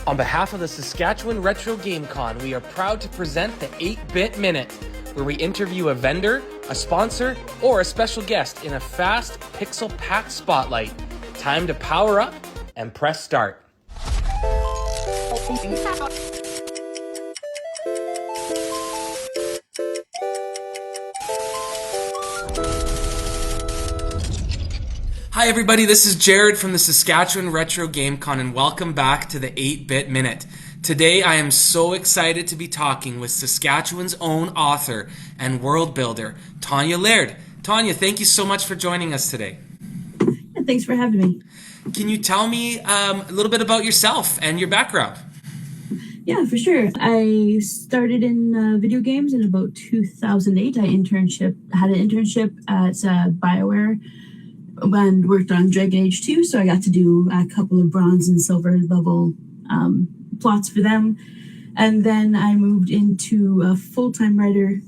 On behalf of the Saskatchewan Retro Game Con, we are proud to present the 8-Bit Minute, where we interview a vendor, a sponsor, or a special guest in a fast, pixel-packed spotlight. Time to power up and press start. Hi everybody, this is Jared from the Saskatchewan Retro Game Con, and welcome back to the 8-Bit Minute. Today I am so excited to be talking with Saskatchewan's own author and world builder, Tonia Laird. Tonia, thank you so much for joining us today. Thanks for having me. Can you tell me a little bit about yourself and your background? Yeah, for sure. I started in video games in about 2008. I had an internship at BioWare and worked on Dragon Age 2, so I got to do a couple of bronze and silver level plots for them. And then I moved into a full-time writer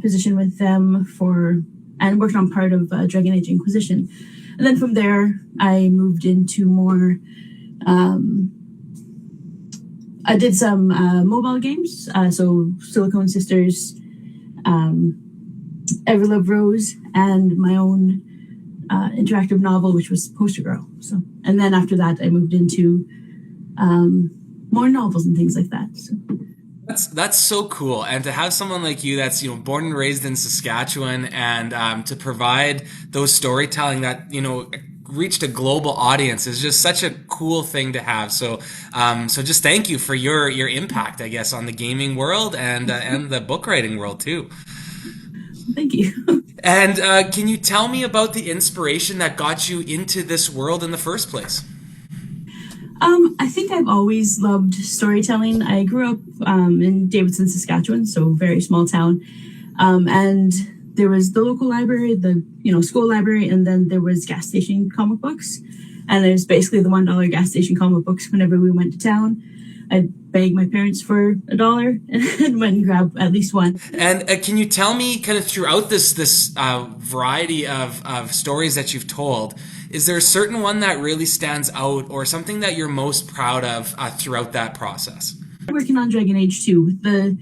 position with them and worked on part of Dragon Age Inquisition. And then from there, I moved into more, I did some mobile games, so Silicon Sisters, Everlove Rose, and my own interactive novel, which was Poster Girl. So, and then after that, I moved into more novels and things like that. So. That's so cool, and to have someone like you that's born and raised in Saskatchewan, and to provide those storytelling that reached a global audience is just such a cool thing to have. So just thank you for your impact, I guess, on the gaming world and the book writing world too. Thank you. And can you tell me about the inspiration that got you into this world in the first place? I think I've always loved storytelling. I grew up in Davidson, Saskatchewan, so very small town. And there was the local library, the school library, and then there was gas station comic books. And there's basically the $1 gas station comic books whenever we went to town. I'd beg my parents for $1 and went and grab at least one. And can you tell me, kind of throughout this variety of stories that you've told, is there a certain one that really stands out or something that you're most proud of throughout that process? Working on Dragon Age 2, the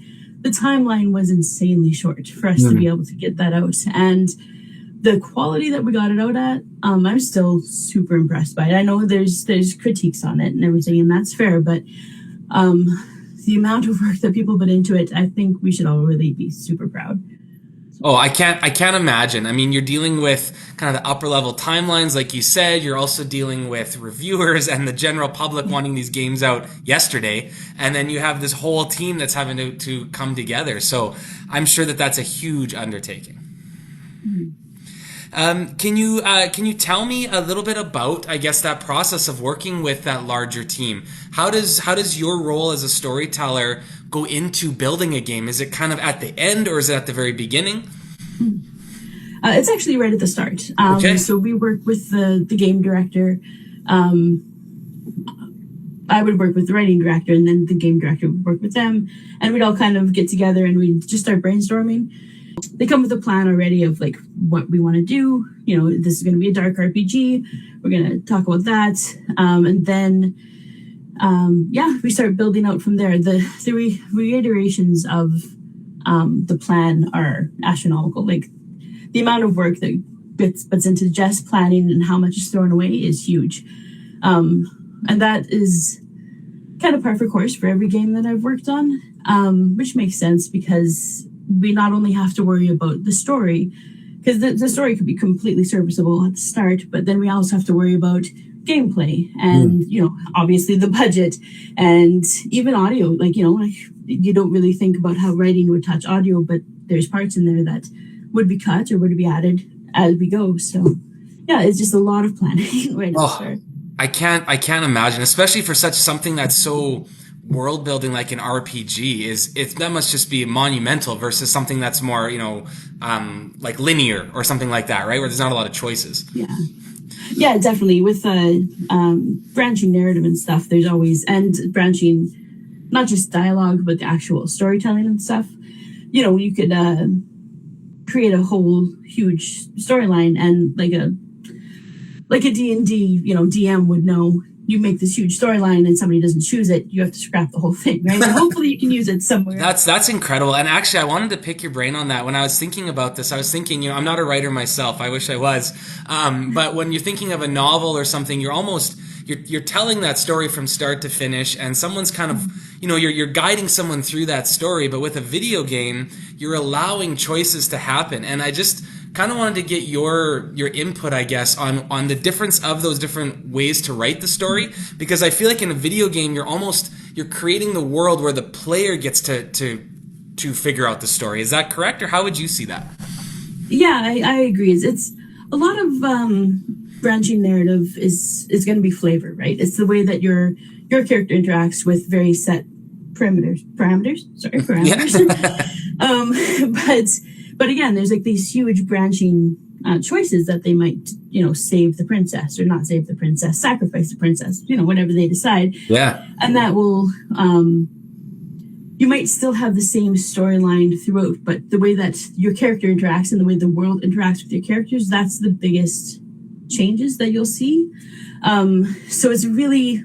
timeline was insanely short for us to be able to get that out. And the quality that we got it out at, I'm still super impressed by it. I know there's critiques on it and everything, and that's fair, but the amount of work that people put into it, I think we should all really be super proud. Oh, I can't imagine. I mean, you're dealing with kind of the upper level timelines, like you said. You're also dealing with reviewers and the general public wanting these games out yesterday. And then you have this whole team that's having to come together. So I'm sure that's a huge undertaking. Mm-hmm. Can you tell me a little bit about, I guess, that process of working with that larger team? How does your role as a storyteller go into building a game? Is it kind of at the end, or is it at the very beginning? It's actually right at the start. Okay. So we work with the game director. I would work with the writing director, and then the game director would work with them, and we'd all kind of get together and we'd just start brainstorming. They come with a plan already of like what we want to do. This is going to be a dark RPG. We're going to talk about that. And then, we start building out from there. The reiterations of the plan are astronomical. Like the amount of work that gets into just planning and how much is thrown away is huge. And that is kind of par for course for every game that I've worked on, which makes sense because we not only have to worry about the story, because the story could be completely serviceable at the start, but then we also have to worry about gameplay and, obviously the budget and even audio. Like, you don't really think about how writing would touch audio, but there's parts in there that would be cut or would be added as we go. So, yeah, it's just a lot of planning right at the start. I can't imagine, especially for something that's so world building like an RPG. That must just be monumental versus something that's more like linear or something like that, right? Where there's not a lot of choices. Yeah, definitely. With branching narrative and stuff, there's always, and branching not just dialogue but the actual storytelling and stuff. You could create a whole huge storyline, and like a D&D DM would know you make this huge storyline and somebody doesn't choose it, you have to scrap the whole thing, right? And hopefully you can use it somewhere. That's incredible. And actually, I wanted to pick your brain on that. When I was thinking about this, I was thinking, I'm not a writer myself. I wish I was. But when you're thinking of a novel or something, you're telling that story from start to finish, and someone's kind of, you're guiding someone through that story. But with a video game, you're allowing choices to happen. And I just kind of wanted to get your input, I guess, on the difference of those different ways to write the story, because I feel like in a video game you're creating the world where the player gets to figure out the story. Is that correct, or how would you see that? Yeah, I agree. It's a lot of branching narrative is going to be flavor, right? It's the way that your character interacts with very set parameters. Yeah. But again, there's like these huge branching choices that they might, save the princess or not save the princess, sacrifice the princess, whatever they decide. Yeah. And that will, you might still have the same storyline throughout, but the way that your character interacts and the way the world interacts with your characters, that's the biggest changes that you'll see. So it's really,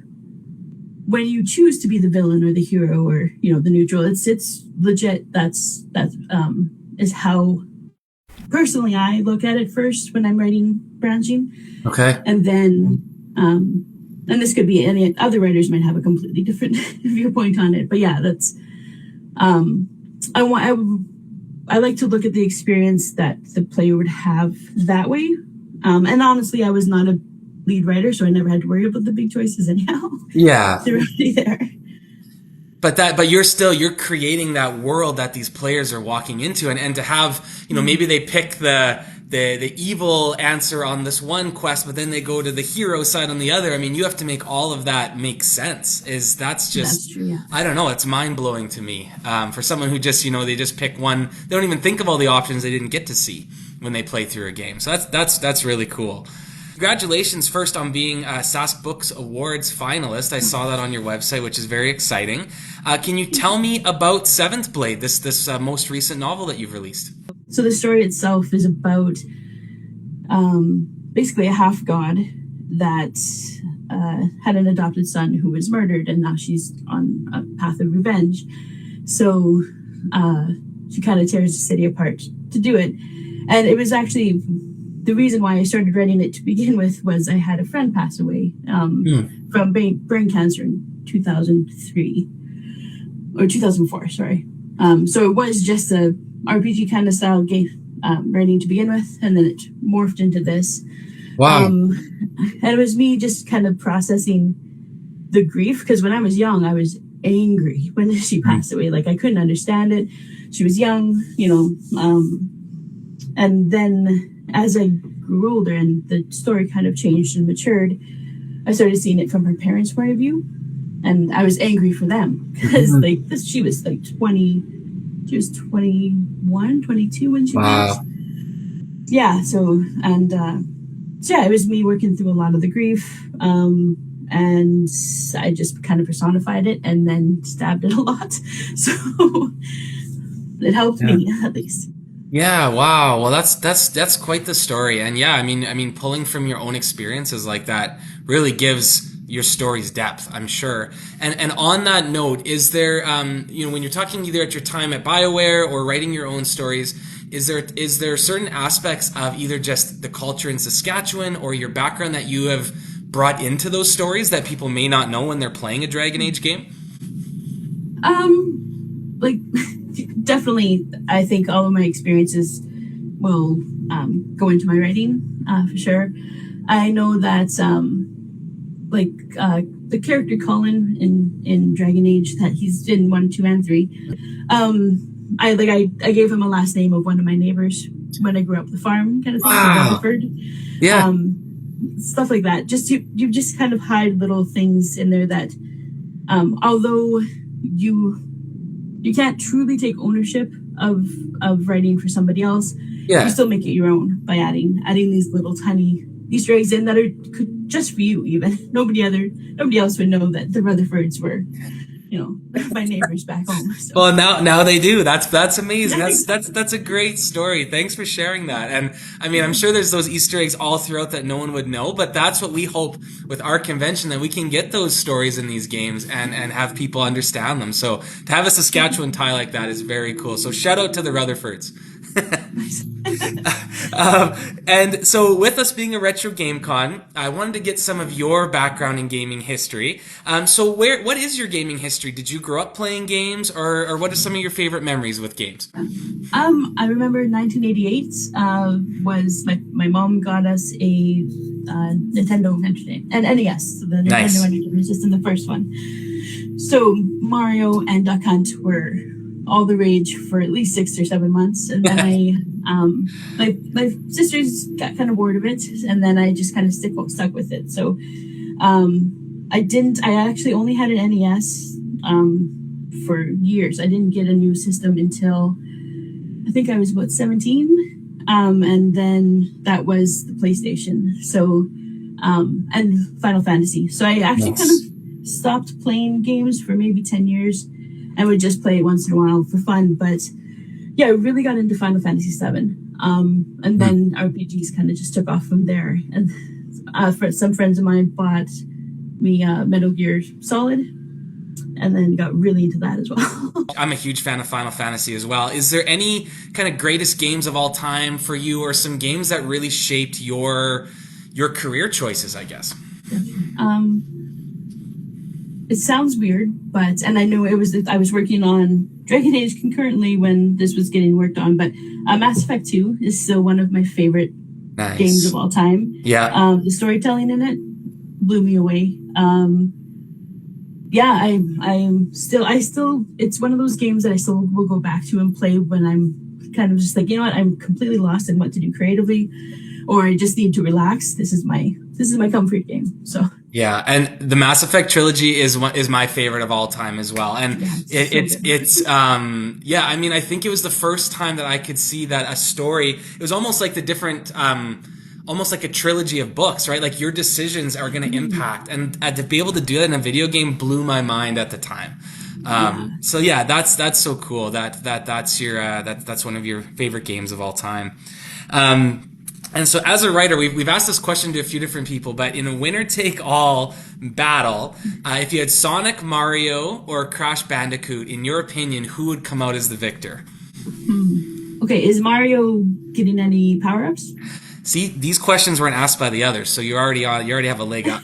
when you choose to be the villain or the hero or, the neutral, it's legit. That's is how personally I look at it first when I'm writing branching. Okay. And then, and this could be any other writers might have a completely different viewpoint on it. But yeah, that's, I like to look at the experience that the player would have that way. And honestly, I was not a lead writer, so I never had to worry about the big choices anyhow. Yeah. They're already there. But you're creating that world that these players are walking into, and to have, maybe they pick the evil answer on this one quest, but then they go to the hero side on the other. I mean, you have to make all of that make sense. That's true, yeah. I don't know. It's mind blowing to me. For someone who just, they just pick one, they don't even think of all the options they didn't get to see when they play through a game. So that's really cool. Congratulations first on being a Sask Books Awards finalist. I saw that on your website, which is very exciting. Can you tell me about Seventh Blade, this most recent novel that you've released? So the story itself is about basically a half-god that had an adopted son who was murdered, and now she's on a path of revenge. So she kind of tears the city apart to do it. And it was actually... the reason why I started writing it to begin with was I had a friend pass away from brain cancer in 2003 or 2004, sorry. So it was just a RPG kind of style game writing to begin with, and then it morphed into this. Wow. And it was me just kind of processing the grief, because when I was young, I was angry when she passed away. Like, I couldn't understand it. She was young, and then as I grew older and the story kind of changed and matured, I started seeing it from her parents' point of view. And I was angry for them because she was like 20, she was 21, 22 when she passed. Yeah. So it was me working through a lot of the grief. And I just kind of personified it and then stabbed it a lot. So it helped me at least. Yeah, wow. Well, that's quite the story. And yeah, I mean, pulling from your own experiences like that really gives your stories depth, I'm sure. And on that note, is there, when you're talking either at your time at BioWare or writing your own stories, is there certain aspects of either just the culture in Saskatchewan or your background that you have brought into those stories that people may not know when they're playing a Dragon Age game? Definitely, I think all of my experiences will go into my writing for sure. I know that the character Colin in Dragon Age, that he's in 1, 2, and 3. I gave him a last name of one of my neighbors when I grew up, the farm kind of thing. Wow. Rutherford. Yeah. Stuff like that. Just you just kind of hide little things in there that, although you can't truly take ownership of writing for somebody else. Yeah. You still make it your own by adding these little tiny Easter eggs in that are just for you. Even nobody else would know that the Rutherfords were, my neighbors back home. So Well, now they do. That's amazing. yeah, That's a great story. Thanks for sharing that. And I mean, I'm sure there's those Easter eggs all throughout that no one would know, but that's what we hope with our convention, that we can get those stories in these games and have people understand them. So to have a Saskatchewan tie like that is very cool. So shout out to the Rutherfords. And so with us being a retro game con, I wanted to get some of your background in gaming history. So what is your gaming history? Did you grow up playing games, or what are some of your favorite memories with games? I remember 1988 was my mom got us a Nintendo and NES, the Nintendo Nice. Entertainment System, the first one. So Mario and Duck Hunt were all the rage for at least 6 or 7 months, and then my sisters got kind of bored of it, and then I just kind of stuck with it. So I actually only had an NES for years. I didn't get a new system until I think I was about 17, and then that was the PlayStation. So and Final Fantasy. So I actually Nice. kind of stopped playing games for maybe 10 years. I would just play it once in a while for fun, but yeah, I really got into Final Fantasy VII, and then RPGs kind of just took off from there. And some friends of mine bought me Metal Gear Solid, and then got really into that as well. I'm a huge fan of Final Fantasy as well. Is there any kind of greatest games of all time for you, or some games that really shaped your career choices, I guess? It sounds weird, and I know I was working on Dragon Age concurrently when this was getting worked on, but Mass Effect 2 is still one of my favorite Nice. games of all time. Yeah. The storytelling in it blew me away. Yeah, I still, it's one of those games that I still will go back to and play when I'm kind of just like, you know what, I'm completely lost in what to do creatively, or I just need to relax. This is my comfort game. So Yeah, and the Mass Effect trilogy is my favorite of all time as well. And yeah, it's yeah, I mean, I think it was the first time that I could see that a story, it was almost like the different almost like a trilogy of books, right? Like your decisions are going to impact, and to be able to do that in a video game blew my mind at the time. So yeah, that's so cool that's your that's one of your favorite games of all time. And so as a writer, we've asked this question to a few different people, but in a winner-take-all battle, if you had Sonic, Mario, or Crash Bandicoot, in your opinion, who would come out as the victor? Okay, is Mario getting any power-ups? See, these questions weren't asked by the others, so you already have a leg up.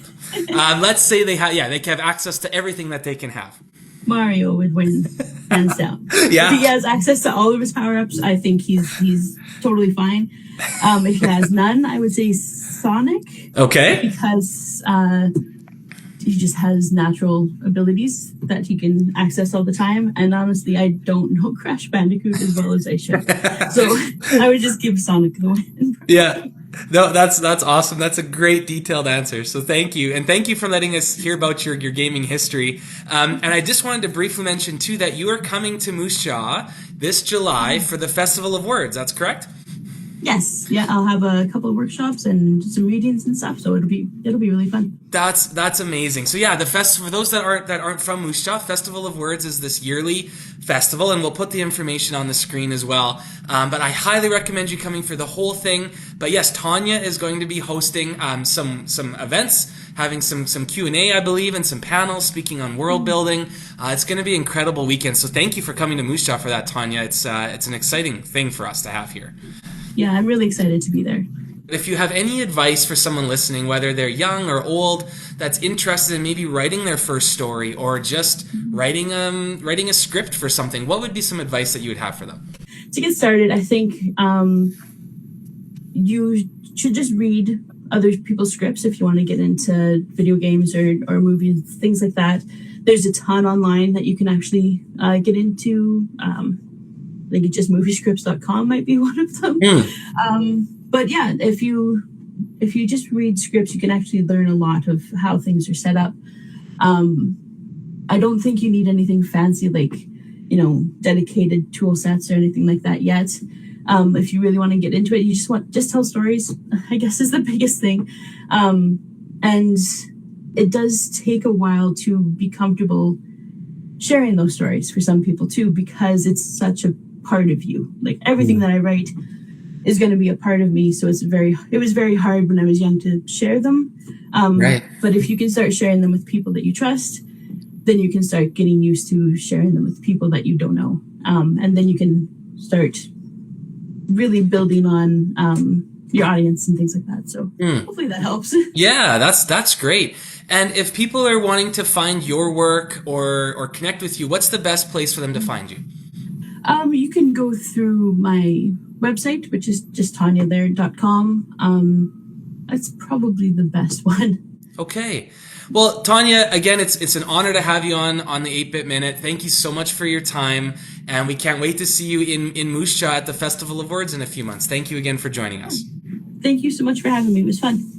Let's say they have access to everything that they can have. Mario would win, hands down. Yeah. If he has access to all of his power-ups, I think he's totally fine. If he has none, I would say Sonic. Okay. Because he just has natural abilities that he can access all the time. And honestly, I don't know Crash Bandicoot as well as I should. So I would just give Sonic the win. Yeah. No, that's awesome. That's a great detailed answer. So thank you. And thank you for letting us hear about your gaming history. And I just wanted to briefly mention too that you are coming to Moose Jaw this July for the Festival of Words. That's correct? Yes, yeah, I'll have a couple of workshops and some readings and stuff, so it'll be really fun. That's amazing. So yeah, the festival, for those that aren't from Moose Jaw, Festival of Words is this yearly festival, and we'll put the information on the screen as well. But I highly recommend you coming for the whole thing. But yes, Tonia is going to be hosting some events, having some Q&A, I believe, and some panels speaking on world building. It's going to be an incredible weekend. So thank you for coming to Moose Jaw for that, Tonia. It's an exciting thing for us to have here. Yeah, I'm really excited to be there. If you have any advice for someone listening, whether they're young or old, that's interested in maybe writing their first story or just writing a script for something, what would be some advice that you would have for them? To get started, I think you should just read other people's scripts if you want to get into video games or movies, things like that. There's a ton online that you can actually get into. Like just moviescripts.com might be one of them. But yeah, if you just read scripts, you can actually learn a lot of how things are set up. I don't think you need anything fancy like, dedicated tool sets or anything like that yet. If you really want to get into it, you just tell stories, I guess is the biggest thing. And it does take a while to be comfortable sharing those stories for some people too, because it's such a part of you. Like everything that I write is going to be a part of me. So it was very hard when I was young to share them. Right. But if you can start sharing them with people that you trust, then you can start getting used to sharing them with people that you don't know. And then you can start really building on your audience and things like that. So hopefully that helps. Yeah, that's great. And if people are wanting to find your work or connect with you, what's the best place for them to find you? You can go through my website, which is just tonialaird.com. That's probably the best one. Okay. Well, Tonia, again, it's an honor to have you on the 8-Bit Minute. Thank you so much for your time, and we can't wait to see you in Moose Jaw at the Festival of Words in a few months. Thank you again for joining us. Thank you so much for having me. It was fun.